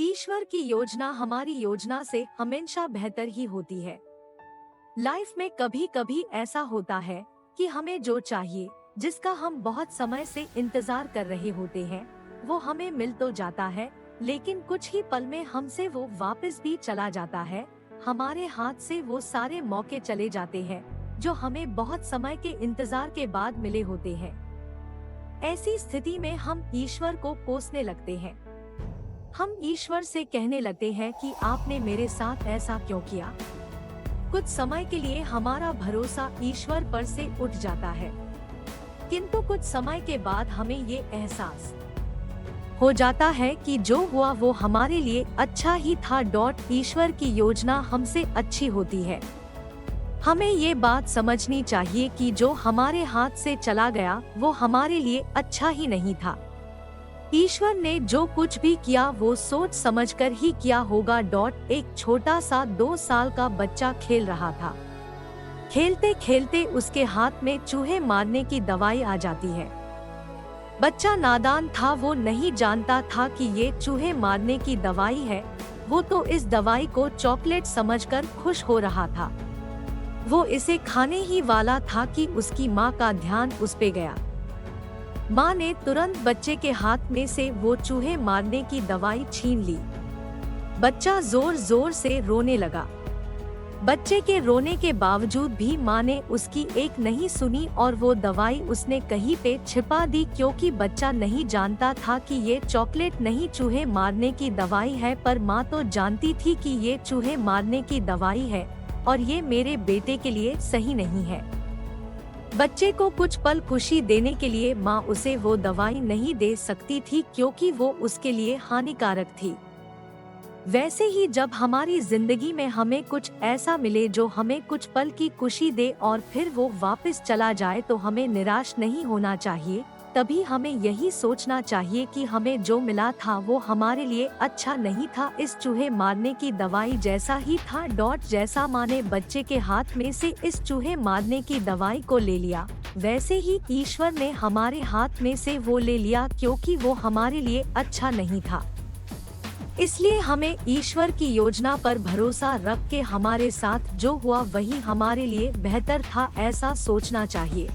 ईश्वर की योजना हमारी योजना से हमेशा बेहतर ही होती है। लाइफ में कभी कभी ऐसा होता है कि हमें जो चाहिए, जिसका हम बहुत समय से इंतजार कर रहे होते हैं, वो हमें मिल तो जाता है, लेकिन कुछ ही पल में हमसे वो वापस भी चला जाता है। हमारे हाथ से वो सारे मौके चले जाते हैं जो हमें बहुत समय के इंतजार के बाद मिले होते हैं। ऐसी स्थिति में हम ईश्वर को कोसने लगते हैं। हम ईश्वर से कहने लगते हैं कि आपने मेरे साथ ऐसा क्यों किया। कुछ समय के लिए हमारा भरोसा ईश्वर पर से उठ जाता है, किंतु कुछ समय के बाद हमें ये एहसास हो जाता है कि जो हुआ वो हमारे लिए अच्छा ही था। ईश्वर की योजना हमसे अच्छी होती है। हमें ये बात समझनी चाहिए कि जो हमारे हाथ से चला गया वो हमारे लिए अच्छा ही नहीं था। ईश्वर ने जो कुछ भी किया वो सोच समझकर ही किया होगा। एक छोटा सा 2 साल का बच्चा खेल रहा था। खेलते खेलते उसके हाथ में चूहे मारने की दवाई आ जाती है। बच्चा नादान था, वो नहीं जानता था कि ये चूहे मारने की दवाई है। वो तो इस दवाई को चॉकलेट समझकर खुश हो रहा था। वो इसे खाने ही वाला था कि उसकी माँ का ध्यान उस पे गया। माँ ने तुरंत बच्चे के हाथ में से वो चूहे मारने की दवाई छीन ली। बच्चा जोर जोर से रोने लगा। बच्चे के रोने के बावजूद भी माँ ने उसकी एक नहीं सुनी और वो दवाई उसने कहीं पे छिपा दी, क्योंकि बच्चा नहीं जानता था कि ये चॉकलेट नहीं चूहे मारने की दवाई है। पर माँ तो जानती थी कि ये चूहे मारने की दवाई है और ये मेरे बेटे के लिए सही नहीं है। बच्चे को कुछ पल खुशी देने के लिए माँ उसे वो दवाई नहीं दे सकती थी, क्योंकि वो उसके लिए हानिकारक थी। वैसे ही जब हमारी जिंदगी में हमें कुछ ऐसा मिले जो हमें कुछ पल की खुशी दे और फिर वो वापस चला जाए, तो हमें निराश नहीं होना चाहिए। तभी हमें यही सोचना चाहिए कि हमें जो मिला था वो हमारे लिए अच्छा नहीं था। इस चूहे मारने की दवाई जैसा ही था। जैसा माँ ने बच्चे के हाथ में से इस चूहे मारने की दवाई को ले लिया, वैसे ही ईश्वर ने हमारे हाथ में से वो ले लिया, क्योंकि वो हमारे लिए अच्छा नहीं था। इसलिए हमें ईश्वर की योजना पर भरोसा रख के हमारे साथ जो हुआ वही हमारे लिए बेहतर था, ऐसा सोचना चाहिए।